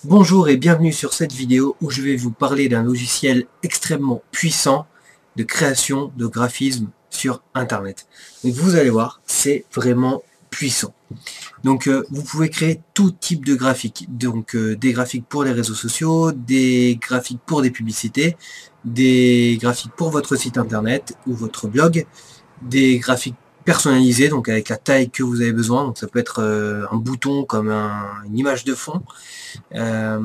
Bonjour et bienvenue sur cette vidéo où je vais vous parler d'un logiciel extrêmement puissant de création de graphismes sur internet. Donc vous allez voir, c'est vraiment puissant. Donc vous pouvez créer tout type de graphiques. Donc des graphiques pour les réseaux sociaux, des graphiques pour des publicités, des graphiques pour votre site internet ou votre blog, des graphiques personnalisés, donc avec la taille que vous avez besoin. Donc ça peut être un bouton comme une image de fond. Euh,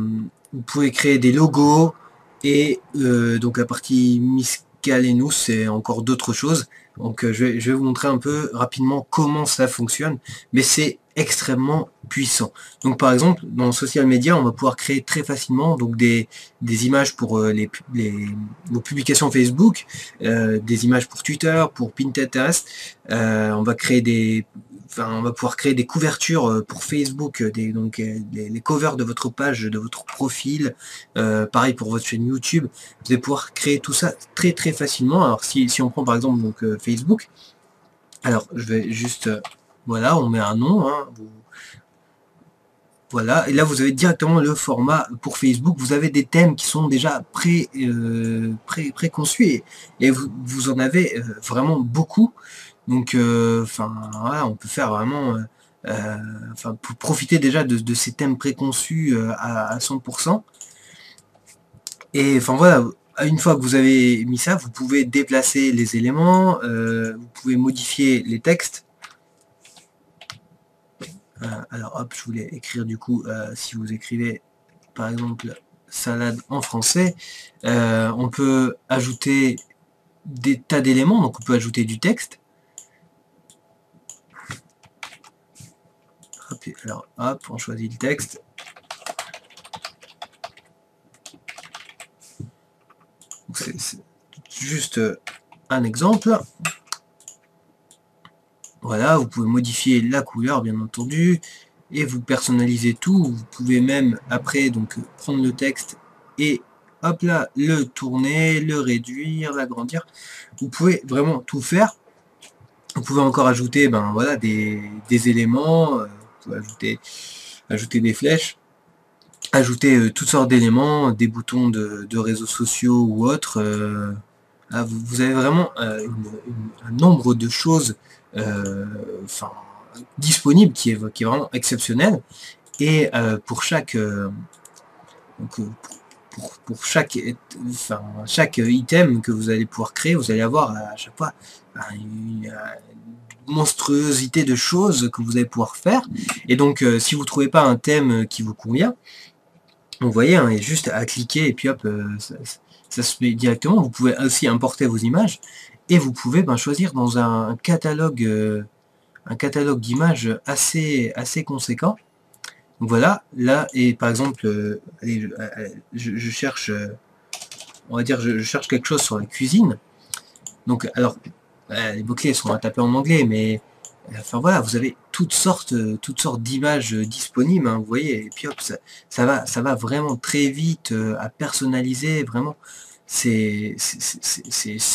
Vous pouvez créer des logos et donc la partie Miscellaneous, c'est encore d'autres choses. Donc je vais vous montrer un peu rapidement comment ça fonctionne, mais c'est extrêmement puissant. Donc par exemple, dans Social Media, on va pouvoir créer très facilement donc des images pour vos publications Facebook, des images pour Twitter, pour Pinterest. On va créer on va pouvoir créer des couvertures pour Facebook, les covers de votre page, de votre profil, pareil pour votre chaîne YouTube. Vous allez pouvoir créer tout ça très très facilement. Alors si on prend par exemple donc Facebook, alors je vais juste voilà, on met un nom, hein, voilà, et là vous avez directement le format pour Facebook. Vous avez des thèmes qui sont déjà préconçus et vous en avez vraiment beaucoup. Donc, enfin, voilà, on peut faire vraiment, enfin, pour profiter déjà de ces thèmes préconçus à 100%. Et enfin voilà, une fois que vous avez mis ça, vous pouvez déplacer les éléments, vous pouvez modifier les textes. Alors hop, je voulais écrire du coup, si vous écrivez par exemple salade en français, on peut ajouter des tas d'éléments, donc on peut ajouter du texte. Hop, alors hop, on choisit le texte. C'est juste un exemple. Voilà, vous pouvez modifier la couleur bien entendu et vous personnalisez tout. Vous pouvez même après donc prendre le texte et hop là le tourner, le réduire, l'agrandir. Vous pouvez vraiment tout faire. Vous pouvez encore ajouter voilà des éléments, vous pouvez ajouter des flèches, ajouter toutes sortes d'éléments, des boutons de réseaux sociaux ou autres. Vous avez vraiment un nombre de choses enfin, disponibles qui est vraiment exceptionnel. Et pour chaque donc, pour chaque enfin, chaque item que vous allez pouvoir créer, vous allez avoir à chaque fois une monstruosité de choses que vous allez pouvoir faire. Et donc si vous trouvez pas un thème qui vous convient, vous voyez, hein, il y a juste à cliquer et puis hop, ça se met directement. Vous pouvez aussi importer vos images et vous pouvez choisir dans un catalogue d'images assez conséquent. Donc voilà, là, et par exemple, allez, je cherche, on va dire, je cherche quelque chose sur la cuisine. Donc, alors, les mots-clés sont à taper en anglais, mais enfin voilà, vous avez toutes sortes d'images disponibles, hein, vous voyez, et puis hop, ça va vraiment très vite à personnaliser, vraiment. C'est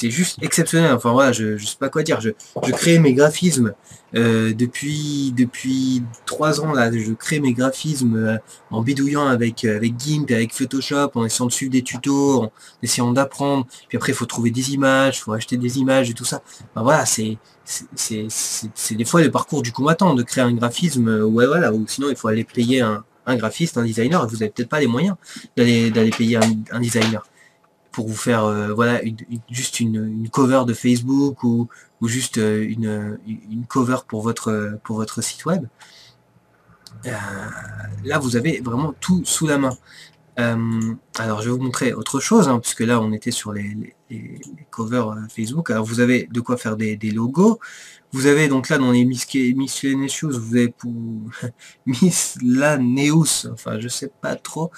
juste exceptionnel. Enfin voilà, je sais pas quoi dire. Je crée mes graphismes depuis 3 ans là. Je crée mes graphismes en bidouillant avec GIMP, avec Photoshop, en essayant de suivre des tutos, en essayant d'apprendre. Puis après, il faut trouver des images, il faut acheter des images et tout ça. Enfin, voilà, c'est des fois le parcours du combattant de créer un graphisme. Ouais, voilà, ou sinon il faut aller payer un graphiste, un designer. Et vous avez peut-être pas les moyens d'aller payer un designer pour vous faire voilà juste une cover de Facebook ou juste une cover pour votre site web. Euh, Là vous avez vraiment tout sous la main. Alors je vais vous montrer autre chose, hein, puisque là on était sur les covers Facebook. Alors vous avez de quoi faire des logos. Vous avez donc là dans les Miscellaneous, vous avez pour Miscellaneous, enfin je sais pas trop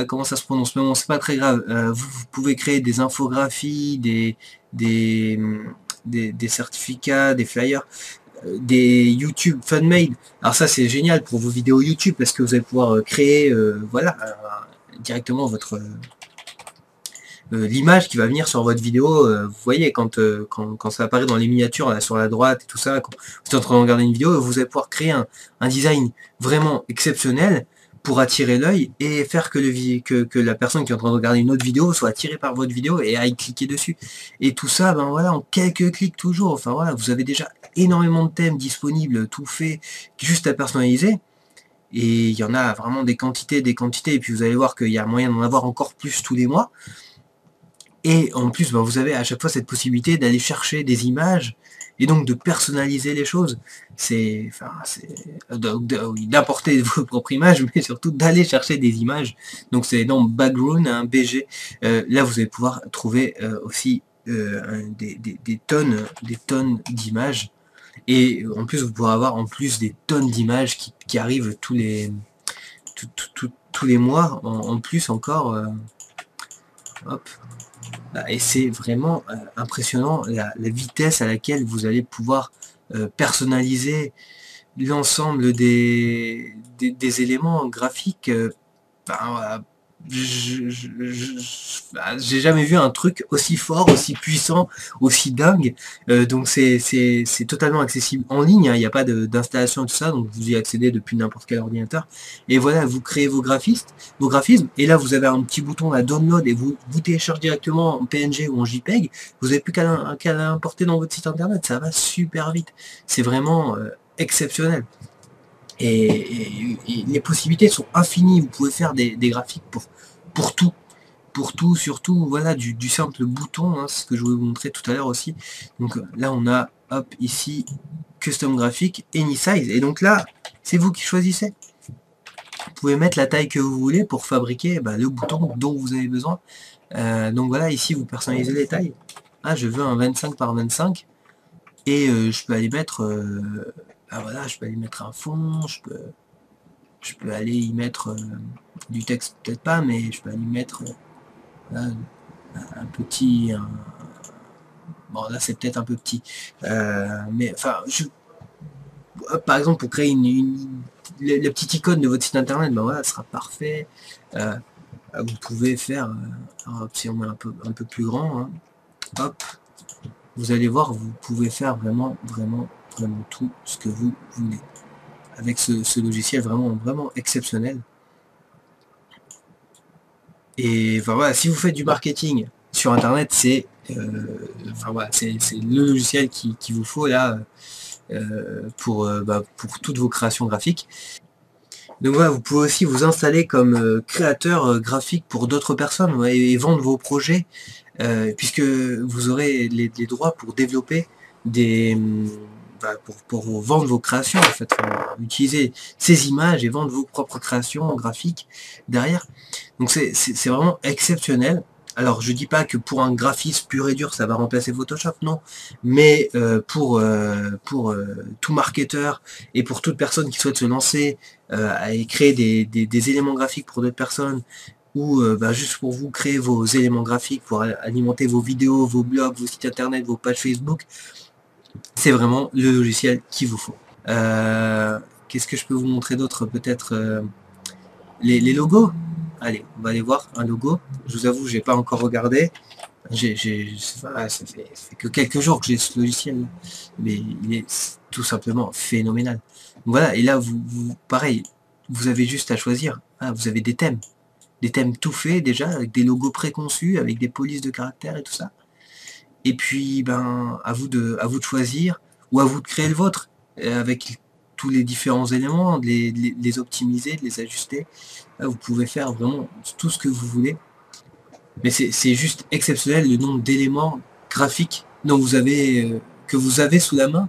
comment ça se prononce, mais bon c'est pas très grave. Vous pouvez créer des infographies, des, des certificats, des flyers, des YouTube FunMade. Alors ça c'est génial pour vos vidéos YouTube parce que vous allez pouvoir créer voilà directement votre l'image qui va venir sur votre vidéo. Vous voyez quand ça apparaît dans les miniatures là sur la droite et tout ça, quand vous êtes en train de regarder une vidéo, vous allez pouvoir créer un design vraiment exceptionnel pour attirer l'œil et faire que, que la personne qui est en train de regarder une autre vidéo soit attirée par votre vidéo et aille cliquer dessus. Et tout ça, ben voilà, en quelques clics toujours. Enfin voilà, vous avez déjà énormément de thèmes disponibles, tout fait, juste à personnaliser. Et il y en a vraiment des quantités, et puis vous allez voir qu'il y a moyen d'en avoir encore plus tous les mois. Et en plus, ben, vous avez à chaque fois cette possibilité d'aller chercher des images et donc de personnaliser les choses. C'est d'apporter vos propres images, mais surtout d'aller chercher des images. Donc c'est dans Background, un BG. Là, vous allez pouvoir trouver aussi des tonnes d'images. Et en plus, vous pourrez avoir en plus des tonnes d'images qui arrivent tous les mois, en plus encore. Hop. Et c'est vraiment impressionnant la vitesse à laquelle vous allez pouvoir personnaliser l'ensemble des éléments graphiques. Voilà, j'ai jamais vu un truc aussi fort, aussi puissant, aussi dingue. Donc c'est totalement accessible en ligne, hein. Il n'y a pas d'installation et tout ça, donc vous y accédez depuis n'importe quel ordinateur. Et voilà, vous créez vos graphismes, et là vous avez un petit bouton à download et vous téléchargez directement en PNG ou en JPEG. Vous n'avez plus qu'à l'importer dans votre site internet, ça va super vite. C'est vraiment exceptionnel. Et les possibilités sont infinies. Vous pouvez faire des graphiques pour tout, surtout voilà du simple bouton, hein, c'est ce que je voulais vous montrer tout à l'heure aussi. Donc là on a hop ici custom graphique, any size, et donc là c'est vous qui choisissez. Vous pouvez mettre la taille que vous voulez pour fabriquer le bouton dont vous avez besoin. Donc voilà, ici vous personnalisez les tailles. Ah, je veux un 25 par 25 et je peux aller mettre voilà, je peux aller mettre un fond, je peux aller y mettre du texte, peut-être pas, mais je peux aller y mettre là, un petit... bon, là, c'est peut-être un peu petit. Mais, enfin, par exemple, pour créer la petite icône de votre site internet, ben voilà, ce sera parfait. Vous pouvez faire... alors, si on met un peu plus grand, hein, hop, vous allez voir, vous pouvez faire vraiment tout ce que vous voulez. Avec ce logiciel vraiment exceptionnel. Et enfin, voilà, si vous faites du marketing sur internet, c'est voilà, c'est le logiciel qu'il vous faut là pour toutes vos créations graphiques. Donc voilà, vous pouvez aussi vous installer comme créateur graphique pour d'autres personnes, ouais, et vendre vos projets, puisque vous aurez les droits pour développer des pour vendre vos créations en fait, utiliser ces images et vendre vos propres créations graphiques derrière. Donc c'est vraiment exceptionnel. Alors je dis pas que pour un graphiste pur et dur ça va remplacer Photoshop, non, mais pour tout marketeur et pour toute personne qui souhaite se lancer à créer des éléments graphiques pour d'autres personnes, ou juste pour vous créer vos éléments graphiques pour alimenter vos vidéos, vos blogs, vos sites internet, vos pages Facebook, c'est vraiment le logiciel qu'il vous faut. Qu'est-ce que je peux vous montrer d'autre? Peut-être les logos. Allez, on va aller voir un logo. Je vous avoue, j'ai pas encore regardé. Ça fait que quelques jours que j'ai ce logiciel, mais il est tout simplement phénoménal. Voilà, et là, pareil, vous avez juste à choisir. Ah, vous avez des thèmes tout faits déjà, avec des logos préconçus, avec des polices de caractères et tout ça. Et puis, ben, à vous de choisir, ou à vous de créer le vôtre, avec tous les différents éléments, de les optimiser, de les ajuster. Là, vous pouvez faire vraiment tout ce que vous voulez. Mais c'est juste exceptionnel le nombre d'éléments graphiques dont que vous avez sous la main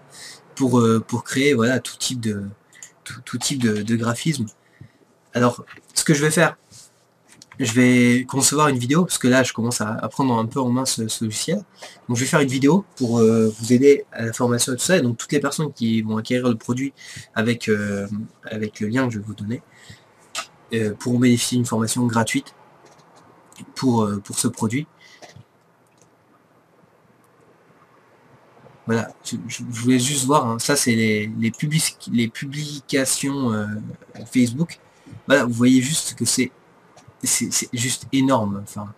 pour créer voilà, tout type de graphisme. Alors, ce que je vais faire, je vais concevoir une vidéo, parce que là je commence à prendre un peu en main ce logiciel. Donc je vais faire une vidéo pour vous aider à la formation et tout ça, et donc toutes les personnes qui vont acquérir le produit avec le lien que je vais vous donner pourront bénéficier d'une formation gratuite pour ce produit. Voilà, je voulais juste voir, hein, ça c'est les publications Facebook. Voilà, vous voyez juste que c'est juste énorme. Enfin,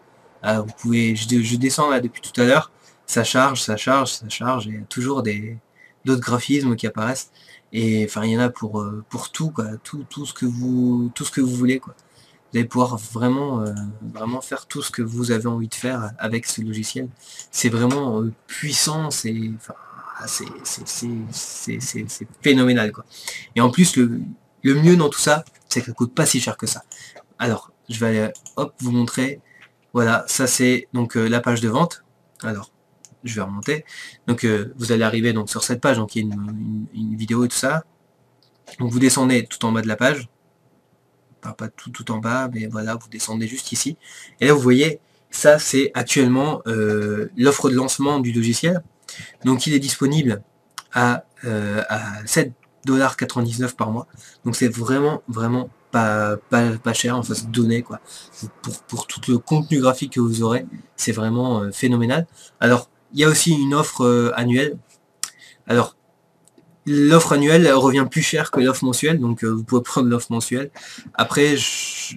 vous pouvez, je descends là depuis tout à l'heure, ça charge, et il y a toujours des d'autres graphismes qui apparaissent. Et enfin, il y en a pour tout, quoi, tout ce que vous voulez, quoi. Vous allez pouvoir vraiment faire tout ce que vous avez envie de faire avec ce logiciel. C'est vraiment puissant, c'est phénoménal, quoi. Et en plus, le mieux dans tout ça, c'est que ça coûte pas si cher que ça. Alors, je vais aller, hop, vous montrer. Voilà, ça c'est donc la page de vente. Alors, je vais remonter. Donc, vous allez arriver donc sur cette page, donc il y a une vidéo et tout ça. Donc, vous descendez tout en bas de la page. Pas tout en bas, mais voilà, vous descendez juste ici. Et là, vous voyez, ça c'est actuellement l'offre de lancement du logiciel. Donc, il est disponible à 7,99 $ par mois. Donc, c'est vraiment pas cher en face de données, quoi. Pour tout le contenu graphique que vous aurez, c'est vraiment phénoménal. Alors, il y a aussi une offre annuelle. Alors, l'offre annuelle revient plus cher que l'offre mensuelle, donc vous pouvez prendre l'offre mensuelle. Après, ce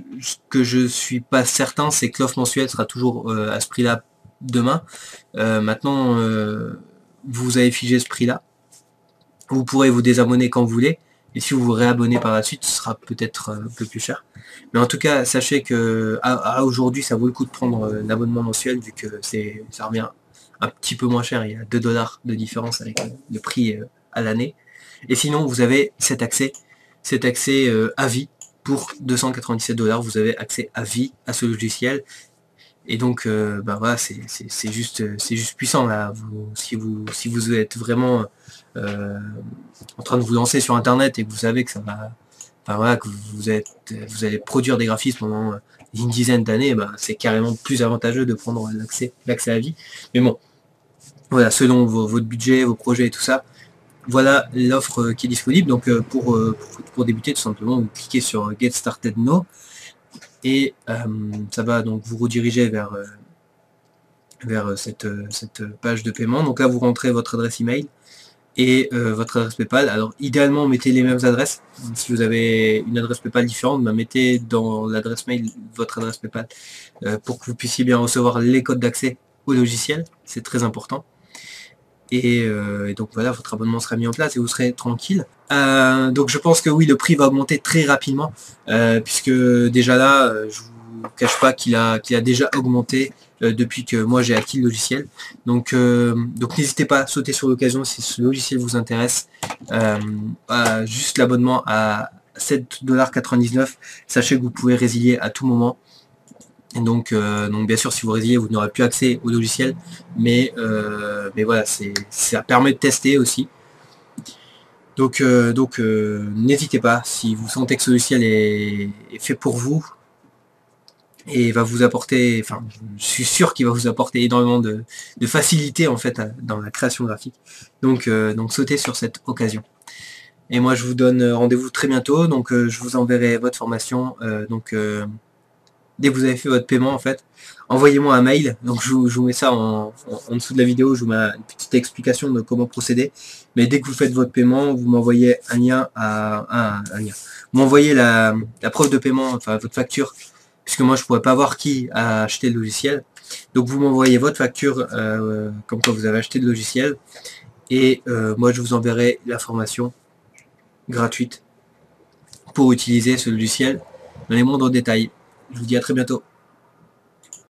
que je suis pas certain, c'est que l'offre mensuelle sera toujours à ce prix-là demain. Maintenant, vous avez figé ce prix-là. Vous pourrez vous désabonner quand vous voulez. Et si vous vous réabonnez par la suite, ce sera peut-être un peu plus cher. Mais en tout cas, sachez que à aujourd'hui, ça vaut le coup de prendre l'abonnement mensuel, vu que ça revient un petit peu moins cher. Il y a 2 $ de différence avec le prix à l'année. Et sinon, vous avez cet accès à vie pour 297 $. Vous avez accès à vie à ce logiciel. Et donc, bah voilà, c'est juste puissant là. Si vous êtes vraiment en train de vous lancer sur Internet et que vous savez que ça va, enfin voilà, que vous allez produire des graphismes pendant une dizaine d'années, bah, c'est carrément plus avantageux de prendre l'accès à vie. Mais bon, voilà, selon votre budget, vos projets et tout ça, voilà l'offre qui est disponible. Donc pour débuter, tout simplement, vous cliquez sur Get Started Now et ça va donc vous rediriger vers cette page de paiement. Donc là, vous rentrez votre adresse email et votre adresse PayPal. Alors idéalement, mettez les mêmes adresses. Si vous avez une adresse PayPal différente, bah, mettez dans l'adresse mail votre adresse PayPal pour que vous puissiez bien recevoir les codes d'accès au logiciel. C'est très important. Et donc voilà, votre abonnement sera mis en place et vous serez tranquille. Donc je pense que oui, le prix va augmenter très rapidement, puisque déjà là, je vous cache pas qu'il a déjà augmenté depuis que moi j'ai acquis le logiciel. Donc n'hésitez pas à sauter sur l'occasion si ce logiciel vous intéresse. Juste l'abonnement à 7,99 $. Sachez que vous pouvez résilier à tout moment. Et donc bien sûr, si vous résiliez, vous n'aurez plus accès au logiciel, mais voilà, ça permet de tester aussi. Donc n'hésitez pas, si vous sentez que ce logiciel est fait pour vous et va vous apporter, enfin, je suis sûr qu'il va vous apporter énormément de facilité en fait dans la création graphique. Donc sautez sur cette occasion. Et moi, je vous donne rendez-vous très bientôt. Donc je vous enverrai votre formation. Dès que vous avez fait votre paiement, en fait, envoyez-moi un mail. Donc je vous mets ça en dessous de la vidéo, je vous mets une petite explication de comment procéder. Mais dès que vous faites votre paiement, vous m'envoyez un lien un lien. Vous m'envoyez la preuve de paiement, enfin votre facture, puisque moi je pourrais pas voir qui a acheté le logiciel. Donc vous m'envoyez votre facture comme quoi vous avez acheté le logiciel. Et moi je vous enverrai la formation gratuite pour utiliser ce logiciel dans les moindres détails. Je vous dis à très bientôt.